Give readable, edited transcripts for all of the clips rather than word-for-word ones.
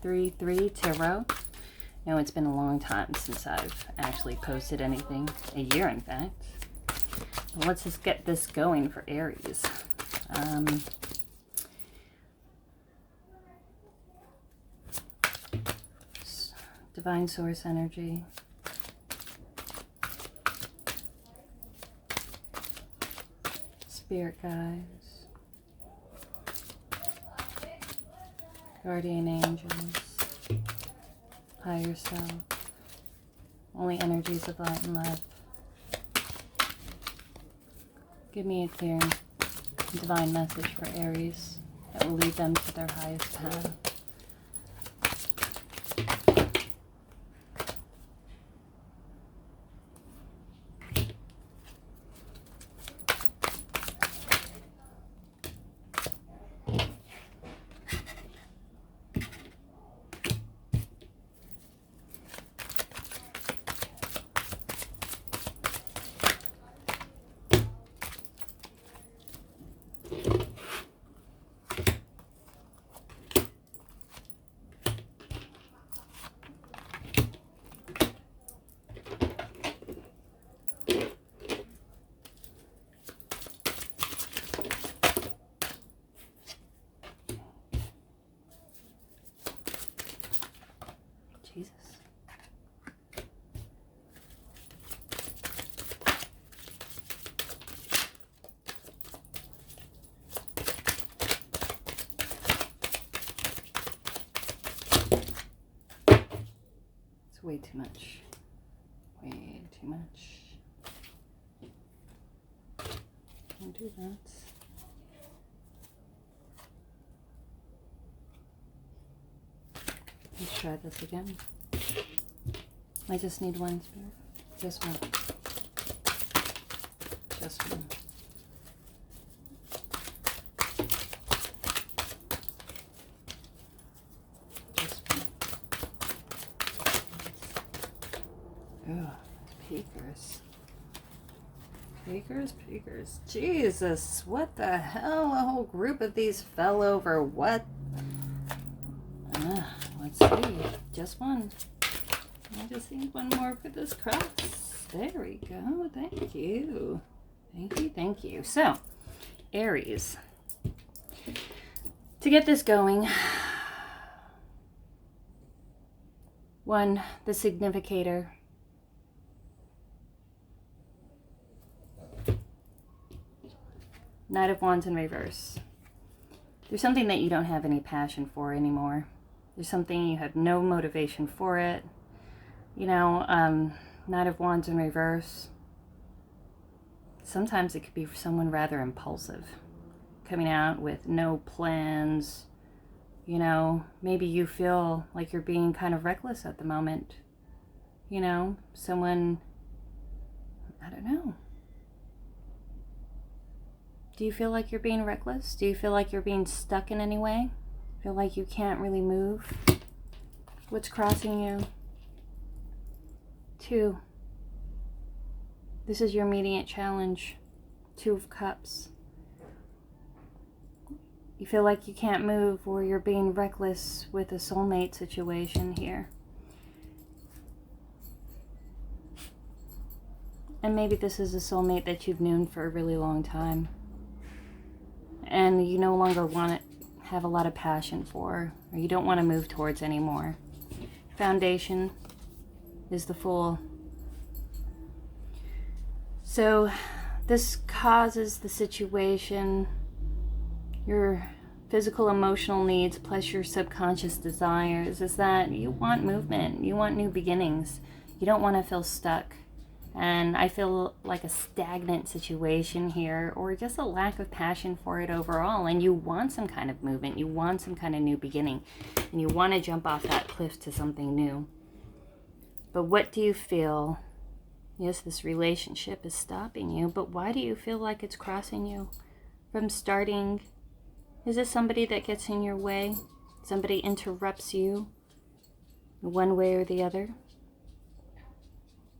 3-3 tarot. I know it's been a long time since I've actually posted anything, a year in fact. Well, let's just get this going for Aries. Divine Source energy. Spirit guides. Guardian angels. Higher self. Only energies of light and love. Give me a clear divine message for Aries that will lead them to their highest path. Jesus. It's way too much. Way too much. Can't do that. Let's try this again. I just need one, Spirit. Just one. Just one. Just one. Oh, peekers. Peekers. Jesus, what the hell? A whole group of these fell over. What? Let's see. Just one. I just need one more for this cross. There we go. Thank you. Thank you. So, Aries. To get this going, one, the significator. Knight of Wands in reverse. There's something that you don't have any passion for anymore. There's something you have no motivation for it. You know, Knight of Wands in reverse. Sometimes it could be for someone rather impulsive. Coming out with no plans. You know, maybe you feel like you're being kind of reckless at the moment. You know, someone, I don't know. Do you feel like you're being reckless? Do you feel like you're being stuck in any way? Feel like you can't really move? What's crossing you? 2. This is your immediate challenge. 2 of Cups. You feel like you can't move, or you're being reckless with a soulmate situation here. And maybe this is a soulmate that you've known for a really long time. And you no longer want it. Have a lot of passion for, or you don't want to move towards anymore. Foundation is the Fool. So this causes the situation, your physical, emotional needs plus your subconscious desires, is that you want movement, you want new beginnings, you don't want to feel stuck. And I feel like a stagnant situation here, or just a lack of passion for it overall. And you want some kind of movement. You want some kind of new beginning. And you want to jump off that cliff to something new. But what do you feel? Yes, this relationship is stopping you. But why do you feel like it's crossing you from starting? Is this somebody that gets in your way? Somebody interrupts you one way or the other?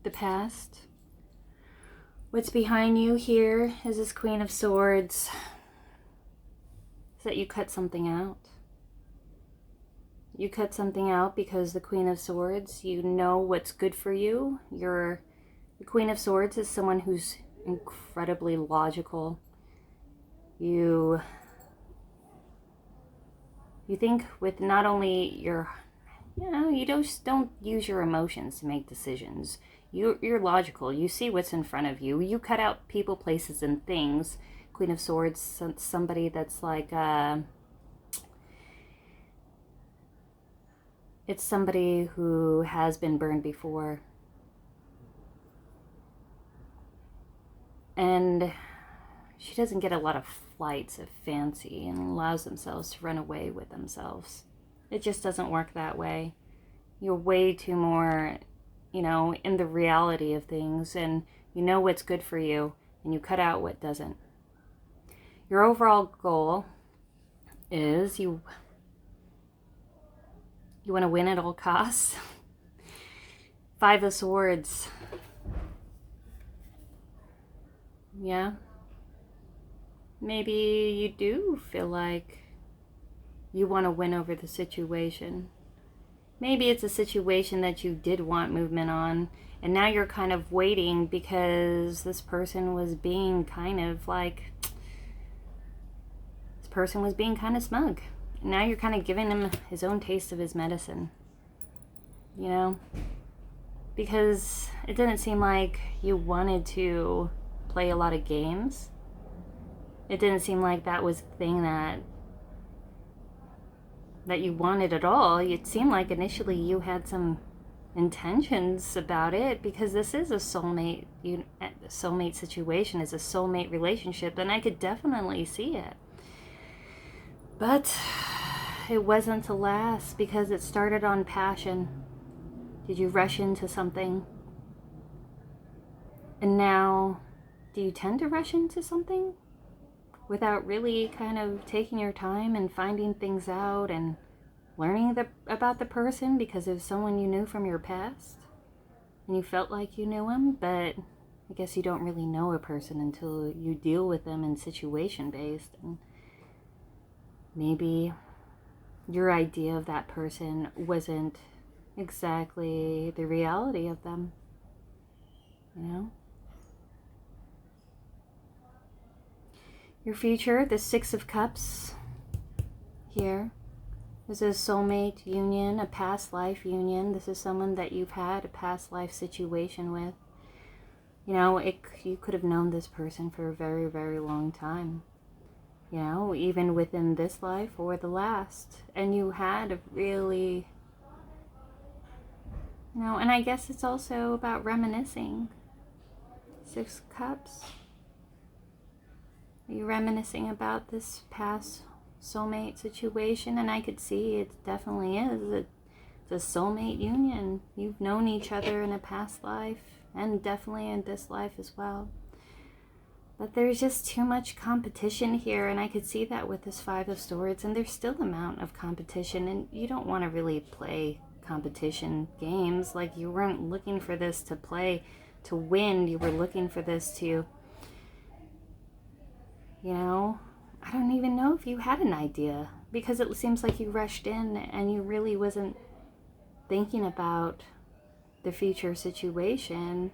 The past. What's behind you here is this Queen of Swords. Is that you cut something out. You cut something out because the Queen of Swords, you know what's good for you. The Queen of Swords is someone who's incredibly logical. You think with not only your, you just don't use your emotions to make decisions. You're logical. You see what's in front of you. You cut out people, places, and things. Queen of Swords, somebody that's like, it's somebody who has been burned before. And she doesn't get a lot of flights of fancy and allows themselves to run away with themselves. It just doesn't work that way. You're way too more, in the reality of things, and you know what's good for you, and you cut out what doesn't. Your overall goal is you want to win at all costs. Five of Swords. Yeah. Maybe you do feel like you want to win over the situation. Maybe it's a situation that you did want movement on, and now you're kind of waiting because this person was being kind of smug. And now you're kind of giving him his own taste of his medicine. Because it didn't seem like you wanted to play a lot of games. It didn't seem like that was the thing that you wanted at all. It seemed like initially you had some intentions about it, because this is a soulmate situation, is a soulmate relationship, and I could definitely see it. But it wasn't to last because it started on passion. Did you rush into something? And now, do you tend to rush into something without really kind of taking your time and finding things out and learning about the person because it was someone you knew from your past and you felt like you knew him? But I guess you don't really know a person until you deal with them in situation based, and maybe your idea of that person wasn't exactly the reality of them, Your future, the Six of Cups here. This is a soulmate union, a past life union. This is someone that you've had a past life situation with. You could have known this person for a very, very long time. Even within this life or the last. And you had a really, and I guess it's also about reminiscing. Six of Cups. Are you reminiscing about this past soulmate situation? And I could see it definitely is. It's a soulmate union. You've known each other in a past life and definitely in this life as well. But there's just too much competition here, and I could see that with this Five of Swords, and there's still amount of competition, and you don't want to really play competition games. Like, you weren't looking for this to play to win. You were looking for this to, I don't even know if you had an idea, because it seems like you rushed in and you really wasn't thinking about the future situation.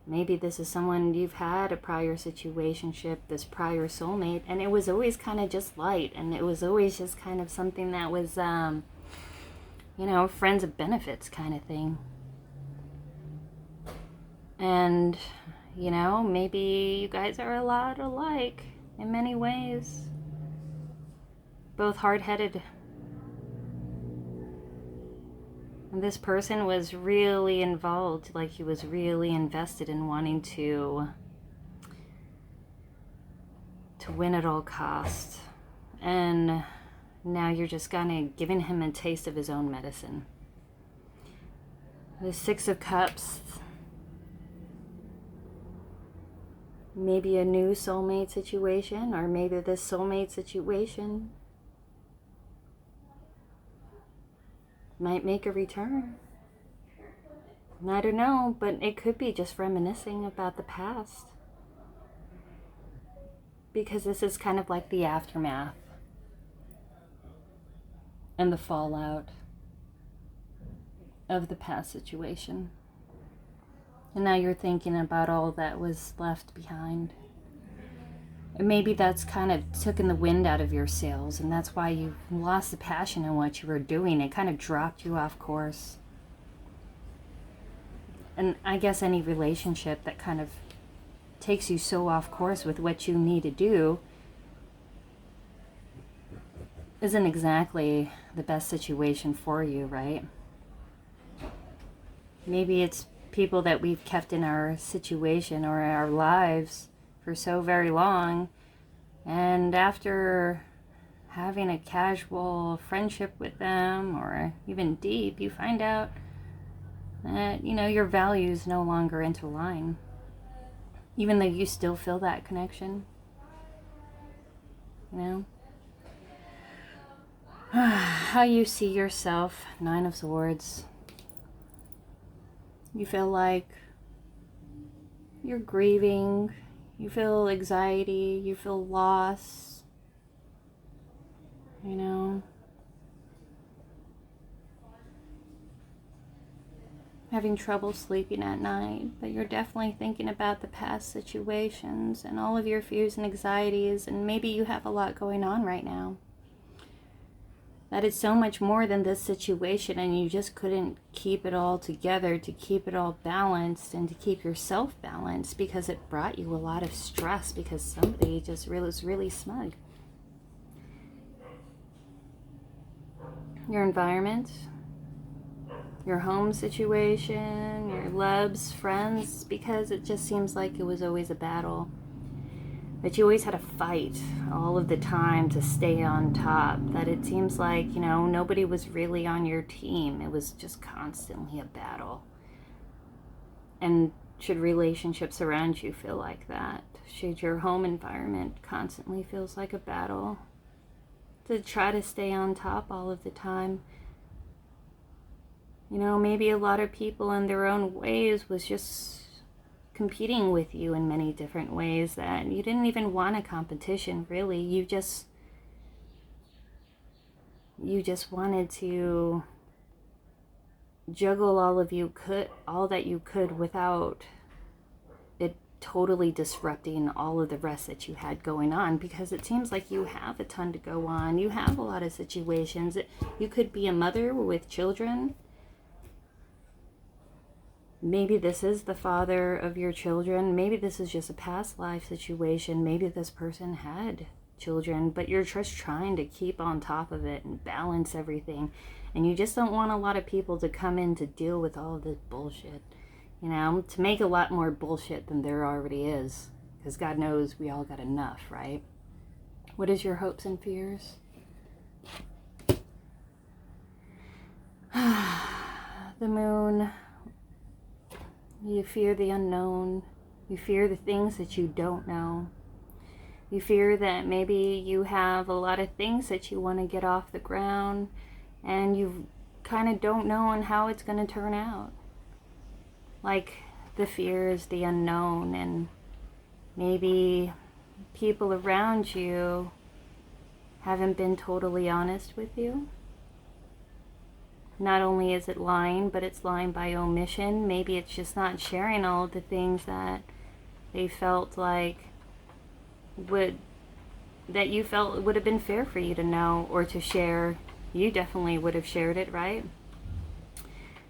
Maybe this is someone you've had a prior situationship, this prior soulmate, and it was always kind of just light, and it was always just kind of something that was, friends of benefits kind of thing. And, maybe you guys are a lot alike in many ways. Both hard-headed. And this person was really involved, like he was really invested in wanting to win at all costs. And now you're just kind of giving him a taste of his own medicine. The Six of Cups. Maybe a new soulmate situation, or maybe this soulmate situation might make a return. I don't know, but it could be just reminiscing about the past. Because this is kind of like the aftermath. and the fallout of the past situation. And now you're thinking about all that was left behind. And maybe that's kind of taken the wind out of your sails, and that's why you lost the passion in what you were doing. It kind of dropped you off course. And I guess any relationship that kind of takes you so off course with what you need to do isn't exactly the best situation for you, right? Maybe it's people that we've kept in our situation or our lives for so very long, and after having a casual friendship with them or even deep, you find out that, your values no longer interline, even though you still feel that connection. How you see yourself, 9 of Swords. You feel like you're grieving, you feel anxiety, you feel loss, having trouble sleeping at night, but you're definitely thinking about the past situations and all of your fears and anxieties, and maybe you have a lot going on right now. That is so much more than this situation, and you just couldn't keep it all together to keep it all balanced and to keep yourself balanced, because it brought you a lot of stress because somebody just was really smug. Your environment, your home situation, your loves, friends, because it just seems like it was always a battle. That you always had to fight all of the time to stay on top. That it seems like, nobody was really on your team. It was just constantly a battle. And should relationships around you feel like that? Should your home environment constantly feels like a battle? To try to stay on top all of the time. Maybe a lot of people in their own ways was just competing with you in many different ways that you didn't even want a competition, really. You just wanted to juggle all that you could without it totally disrupting all of the rest that you had going on, because it seems like you have a ton to go on. You have a lot of situations. You could be a mother with children. Maybe this is the father of your children. Maybe this is just a past life situation. Maybe this person had children, but you're just trying to keep on top of it and balance everything. And you just don't want a lot of people to come in to deal with all of this bullshit, to make a lot more bullshit than there already is. Because God knows we all got enough, right? What is your hopes and fears? The Moon. You fear the unknown. You fear the things that you don't know. You fear that maybe you have a lot of things that you want to get off the ground, and you kind of don't know on how it's going to turn out. Like, the fear is the unknown, and maybe people around you haven't been totally honest with you. Not only is it lying, but it's lying by omission. Maybe it's just not sharing all of the things that they felt like that you felt would have been fair for you to know or to share. You definitely would have shared it, right?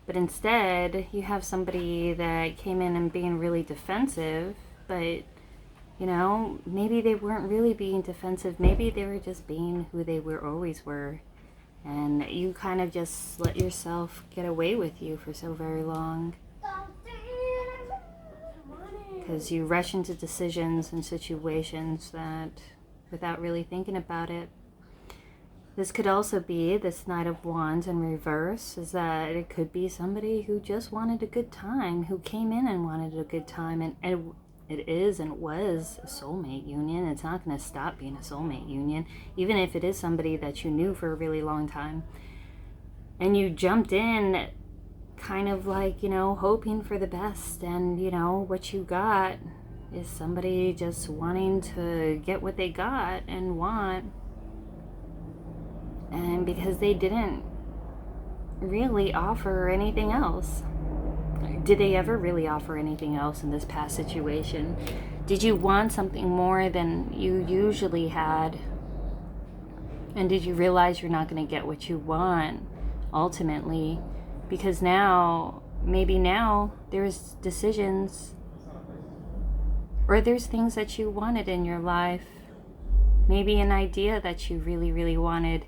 But instead, you have somebody that came in and being really defensive, but maybe they weren't really being defensive. Maybe they were just being who they always were. And you kind of just let yourself get away with you for so very long. Because you rush into decisions and situations that, without really thinking about it. This could also be this Knight of Wands in reverse, is that it could be somebody who just wanted a good time, who came in and wanted a good time, and it is and was a soulmate union. It's not going to stop being a soulmate union, even if it is somebody that you knew for a really long time. And you jumped in kind of like, hoping for the best. And, what you got is somebody just wanting to get what they got and want. And because they didn't really offer anything else. Did they ever really offer anything else in this past situation? Did you want something more than you usually had? And did you realize you're not going to get what you want ultimately? Because maybe now, there's decisions or there's things that you wanted in your life. Maybe an idea that you really, really wanted.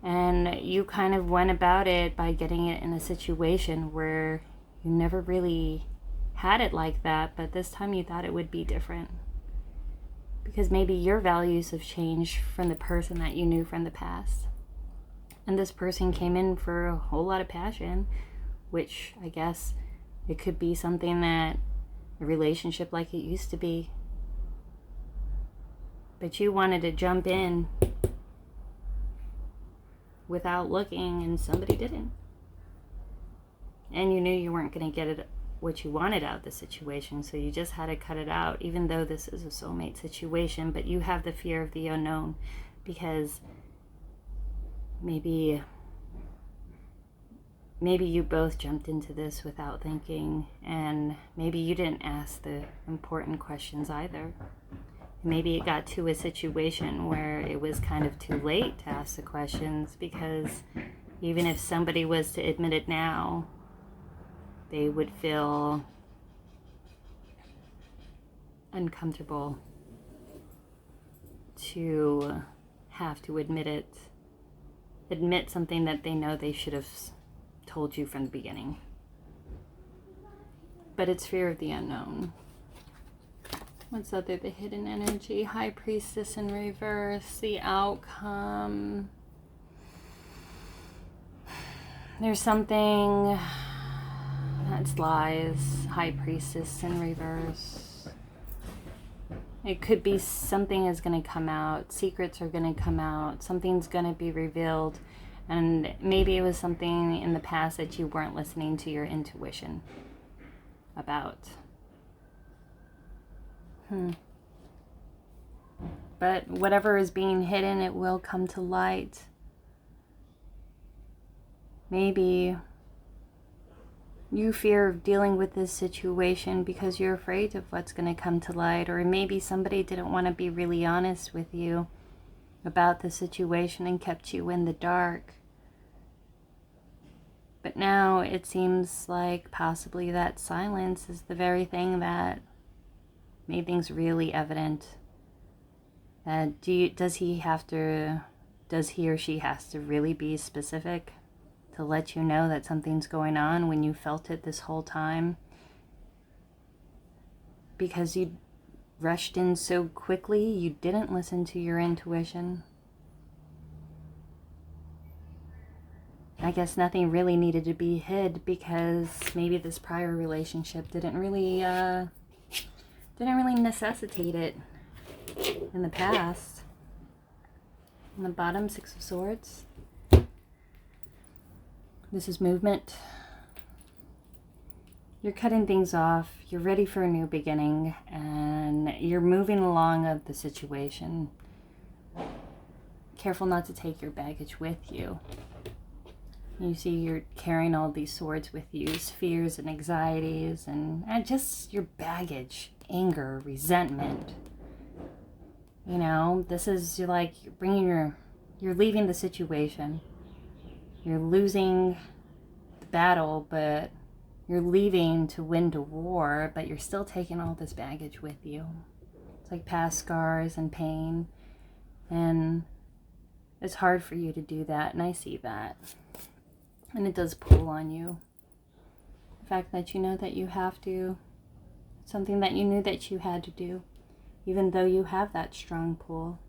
And you kind of went about it by getting it in a situation where you never really had it like that, but this time you thought it would be different. Because maybe your values have changed from the person that you knew from the past. And this person came in for a whole lot of passion, which I guess it could be something that a relationship like it used to be. But you wanted to jump in without looking, and somebody didn't. And you knew you weren't going to get what you wanted out of the situation, so you just had to cut it out, even though this is a soulmate situation. But you have the fear of the unknown, because maybe you both jumped into this without thinking, and maybe you didn't ask the important questions either. Maybe it got to a situation where it was kind of too late to ask the questions, because even if somebody was to admit it now, they would feel uncomfortable to have to admit something that they know they should have told you from the beginning. But it's fear of the unknown. What's other? The hidden energy, High Priestess in reverse, the outcome. There's something that's lies, High Priestess in reverse. It could be something is going to come out, secrets are going to come out, something's going to be revealed, and maybe it was something in the past that you weren't listening to your intuition about. But whatever is being hidden, it will come to light. Maybe you fear of dealing with this situation because you're afraid of what's going to come to light, or maybe somebody didn't want to be really honest with you about the situation and kept you in the dark. But now it seems like possibly that silence is the very thing that made things really evident. Does he or she has to really be specific to let you know that something's going on when you felt it this whole time? Because you rushed in so quickly, you didn't listen to your intuition. I guess nothing really needed to be hid, because maybe this prior relationship didn't really necessitate it in the past. On the bottom, Six of Swords. This is movement. You're cutting things off. You're ready for a new beginning, and you're moving along of the situation. Careful not to take your baggage with you. You see you're carrying all these swords with you, fears and anxieties, and just your baggage, anger, resentment. You know, this is you're leaving the situation. You're losing the battle, but you're leaving to win the war, but you're still taking all this baggage with you. It's like past scars and pain, and it's hard for you to do that, and I see that. And it does pull on you. The fact that you know that you have to, something that you knew that you had to do, even though you have that strong pull.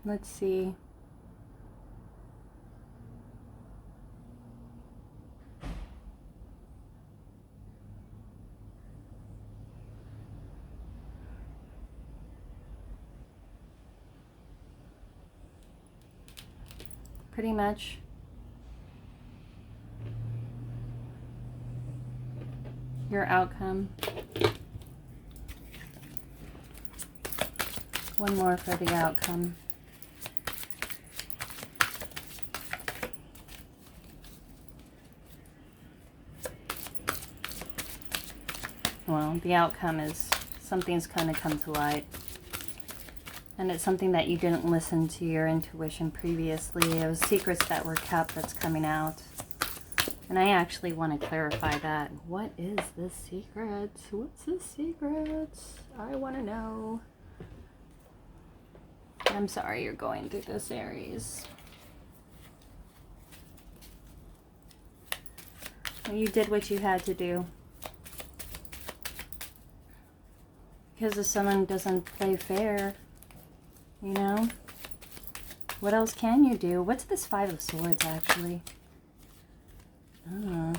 Let's see. Pretty much. Your outcome. One more for the outcome. Well, the outcome is something's going to come to light. And it's something that you didn't listen to your intuition previously. It was secrets that were kept that's coming out. And I actually want to clarify that. What is the secret? What's the secret? I want to know. I'm sorry you're going through this, Aries. You did what you had to do. Because if someone doesn't play fair, you know, what else can you do? What's this Five of Swords, actually? Oh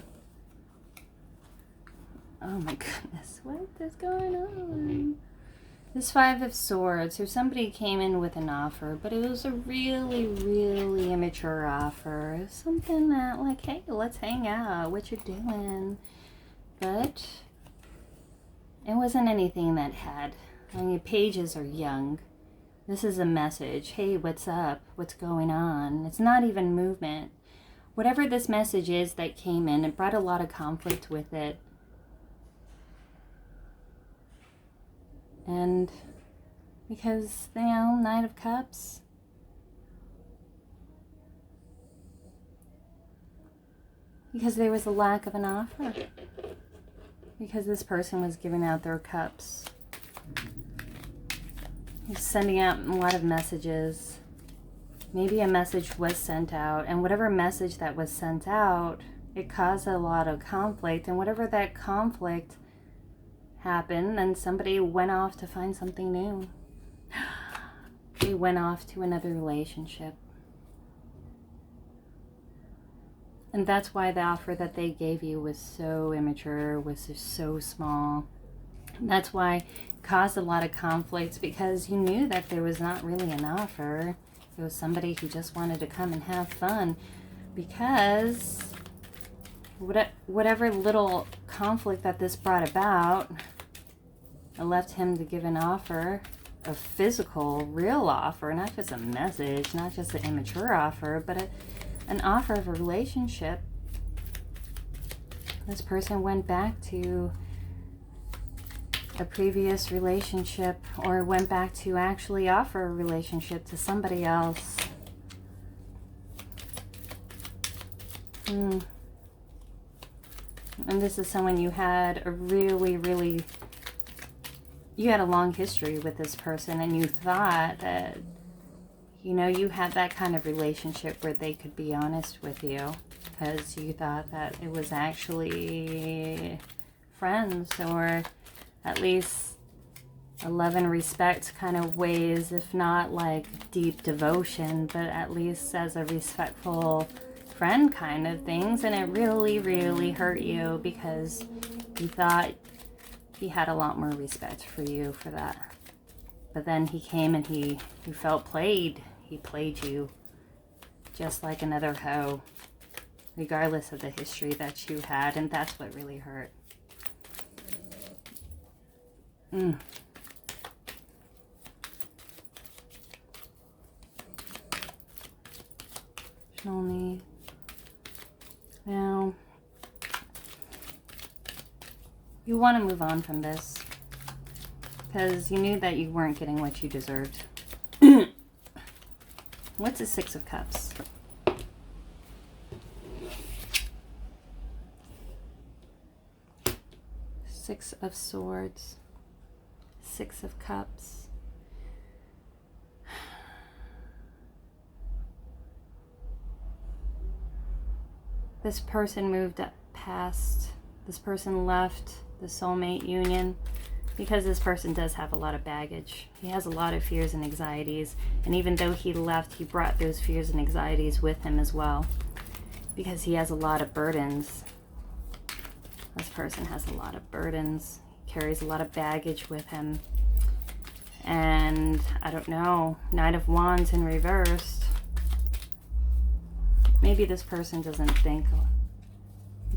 my goodness, what is going on? This Five of Swords, so somebody came in with an offer, but it was a really, really immature offer. It was something that, like, hey, let's hang out, what you doing? But it wasn't anything that had, I mean, pages are young. This is a message. Hey, what's up? What's going on? It's not even movement. Whatever this message is that came in, it brought a lot of conflict with it. And because, you know, Knight of Cups. Because there was a lack of an offer. Because this person was giving out their cups. He's sending out a lot of messages. Maybe a message was sent out, and whatever message that was sent out, it caused a lot of conflict, and whatever that conflict happened, then somebody went off to find something new. They went off to another relationship. And that's why the offer that they gave you was so immature, was just so small. And that's why it caused a lot of conflicts, because you knew that there was not really an offer. It was somebody who just wanted to come and have fun, because whatever little conflict that this brought about, it left him to give an offer, a physical, real offer, not just a message, not just an immature offer, but an offer of a relationship. This person went back to a previous relationship, or went back to actually offer a relationship to somebody else. And this is someone you had a really, you had a long history with this person, and you thought that, you know, you had that kind of relationship where they could be honest with you, because you thought that it was actually friends, or at least a love and respect kind of ways, if not like deep devotion, but at least as a respectful friend kind of things. And it really hurt you, because you thought he had a lot more respect for you for that. But then he came and he felt played. He played you just like another hoe, regardless of the history that you had, and that's what really hurt. Only now you want to move on from this, because you knew that you weren't getting what you deserved. What's a Six of Cups? Six of Swords, Six of Cups. This person moved up past, this person left the soulmate union, because this person does have a lot of baggage. He has a lot of fears and anxieties, and even though he left, he brought those fears and anxieties with him as well, because he has a lot of burdens. This person has a lot of burdens. He carries a lot of baggage with him. And I don't know, Knight of Wands in reversed. Maybe this person doesn't think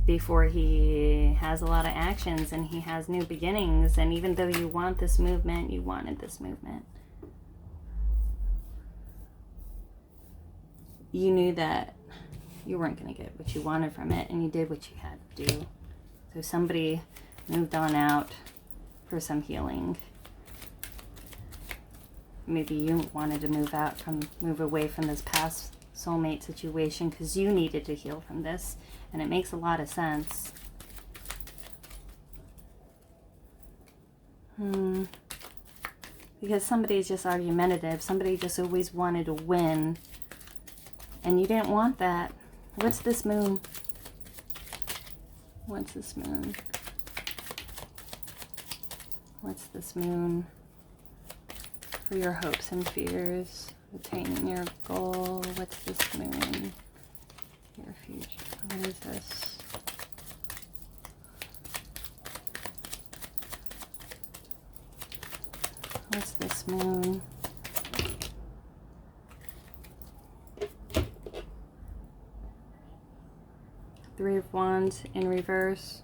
before he has a lot of actions, and he has new beginnings. And even though you want this movement, you wanted this movement. you knew that you weren't going to get what you wanted from it, and you did what you had to do. So somebody moved on out for some healing. Maybe you wanted to move away from this past soulmate situation because you needed to heal from this, and it makes a lot of sense. Because somebody's just argumentative. Somebody just always wanted to win, and you didn't want that. What's this moon? What's this moon? What's this moon? For your hopes and fears, attaining your goal. What's this moon? Your future. What is this? What's this moon? Three of Wands in reverse.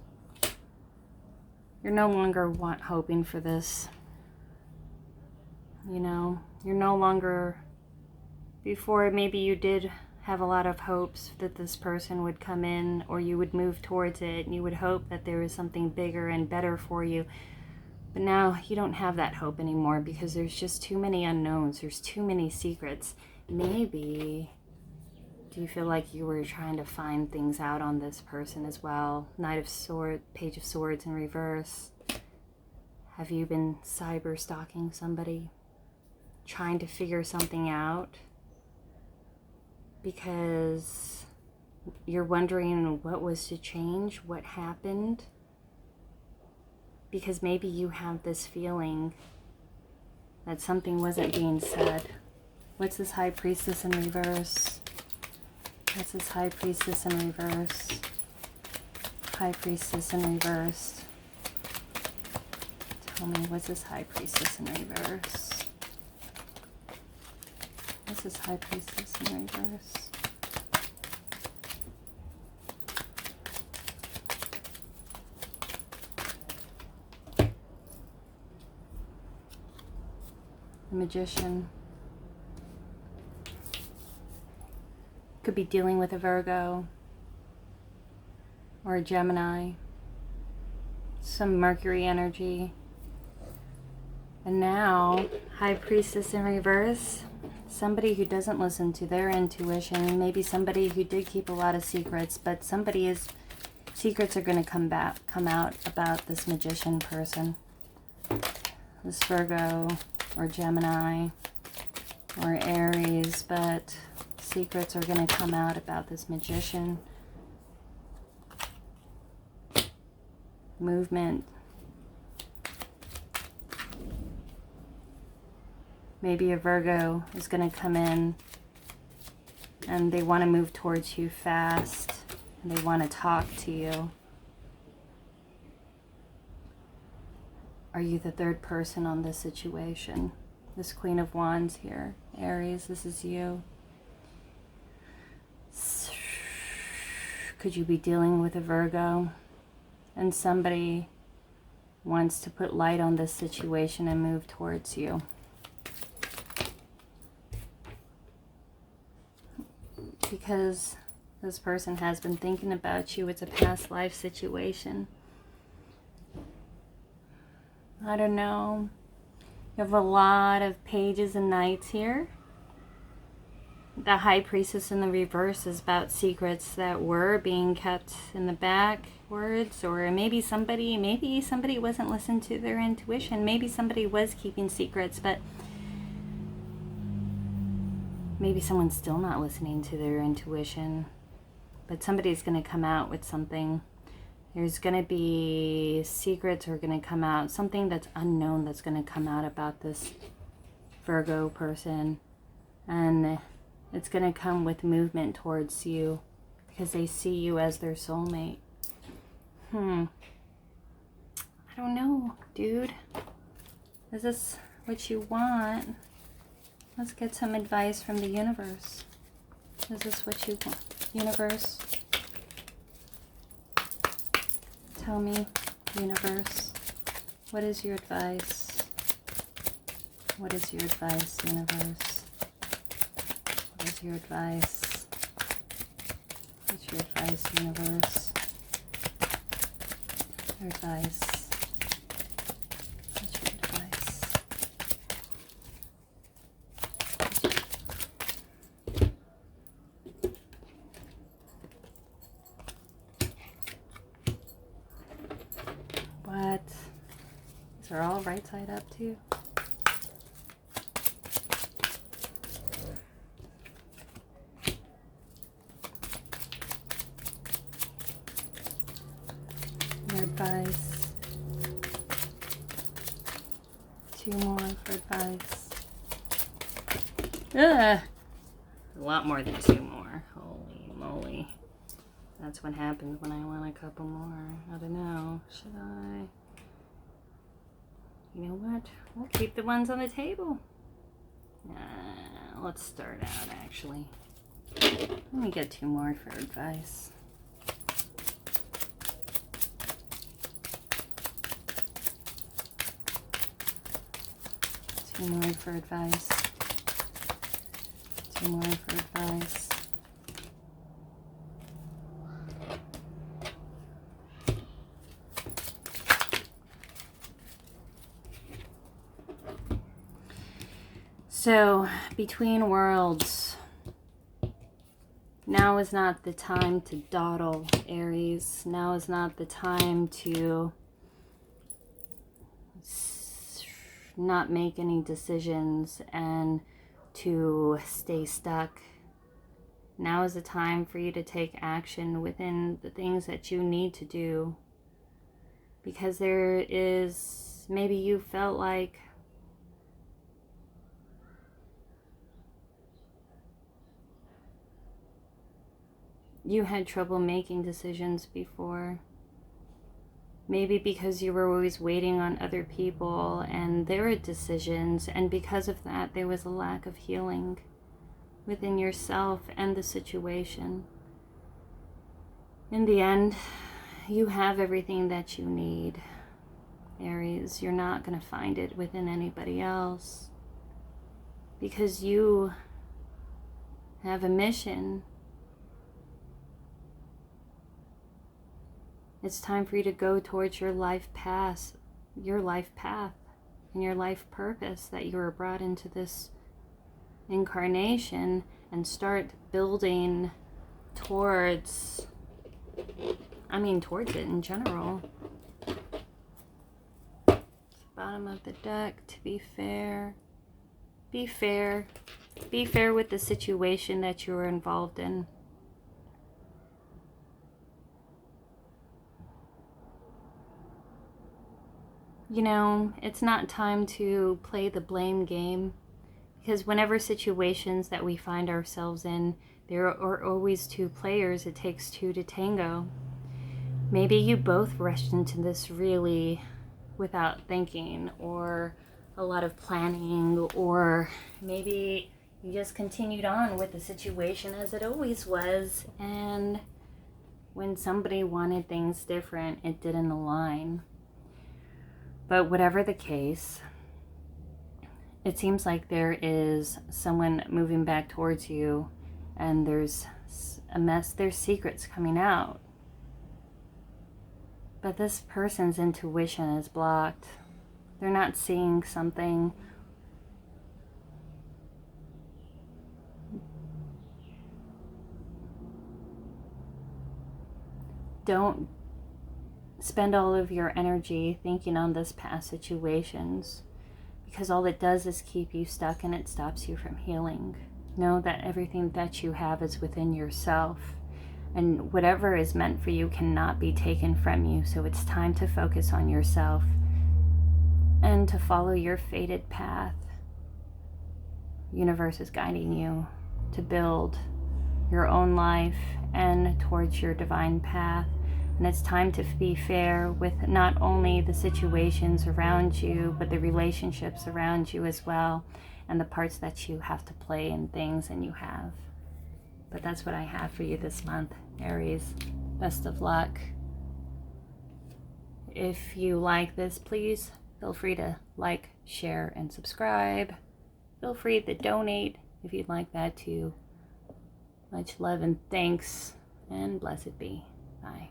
You're no longer hoping for this. You know, you're no longer, before maybe you did have a lot of hopes that this person would come in, or you would move towards it, and you would hope that there was something bigger and better for you. But now you don't have that hope anymore because there's just too many unknowns. There's too many secrets. Maybe, do you feel like you were trying to find things out on this person as well? Knight of Swords, Page of Swords in reverse. Have you been cyber stalking somebody? Trying to figure something out because you're wondering what was to change, what happened, because maybe you have this feeling that something wasn't being said. What's this High Priestess in reverse? What's this High Priestess in reverse? High Priestess in reverse. Tell me, what's this High Priestess in reverse? This is High Priestess in reverse. The Magician. Could be dealing with a Virgo or a Gemini. Some Mercury energy. And now, High Priestess in reverse. Somebody who doesn't listen to their intuition. Maybe somebody who did keep a lot of secrets, but secrets are going to come out about this Magician person. This Virgo or Gemini or Aries, but secrets are going to come out about this Magician. Movement. Maybe a Virgo is going to come in and they want to move towards you fast. And they want to talk to you. Are you the third person on this situation? This Queen of Wands here. Aries, this is you. Could you be dealing with a Virgo? And somebody wants to put light on this situation and move towards you. Because this person has been thinking about you. It's a past life situation. I don't know. You have a lot of pages and knights here. The High Priestess in the reverse is about secrets that were being kept in the backwards, or maybe somebody wasn't listening to their intuition. Maybe somebody was keeping secrets, but maybe someone's still not listening to their intuition. But somebody's going to come out with something. There's going to be secrets are going to come out. Something that's unknown that's going to come out about this Virgo person. And it's going to come with movement towards you because they see you as their soulmate. I don't know, dude. Is this what you want? Let's get some advice from the universe. Is this what you want? Universe? Tell me, universe. What is your advice? What is your advice, universe? What is your advice? What's your advice, universe? Your advice. What's your advice? What? These are all right side up too. Your advice. 2 more for advice. Ugh. A lot more than 2 more. Holy moly. That's what happens when I want a couple more. I don't know. Should I? You know what? We'll keep the ones on the table. Let's start out, actually. Let me get 2 more for advice. Two more for advice. 2 more for advice. So, between worlds, now is not the time to dawdle, Aries. Now is not the time to not make any decisions and to stay stuck. Now is the time for you to take action within the things that you need to do. Because there is, maybe you felt like you had trouble making decisions before. Maybe because you were always waiting on other people and their decisions, and because of that, there was a lack of healing within yourself and the situation. In the end, you have everything that you need, Aries. You're not going to find it within anybody else because you have a mission. It's time for you to go towards your life path, and your life purpose that you were brought into this incarnation, and start building towards it in general. Bottom of the deck, to be fair. Be fair. Be fair with the situation that you were involved in. You know, it's not time to play the blame game, because whenever situations that we find ourselves in, there are always 2 players. It takes 2 to tango. Maybe you both rushed into this really without thinking, or a lot of planning, or maybe you just continued on with the situation as it always was, and when somebody wanted things different, it didn't align. But whatever the case, it seems like there is someone moving back towards you, and there's a mess, there's secrets coming out. But this person's intuition is blocked. They're not seeing something. Don't spend all of your energy thinking on this past situations, because all it does is keep you stuck, and it stops you from healing. Know that everything that you have is within yourself, and whatever is meant for you cannot be taken from you. So it's time to focus on yourself and to follow your fated path. Universe is guiding you to build your own life and towards your divine path. And it's time to be fair with not only the situations around you, but the relationships around you as well, and the parts that you have to play in things, and you have. But that's what I have for you this month, Aries. Best of luck. If you like this, please feel free to like, share, and subscribe. Feel free to donate if you'd like that too. Much love and thanks. and blessed be. Bye.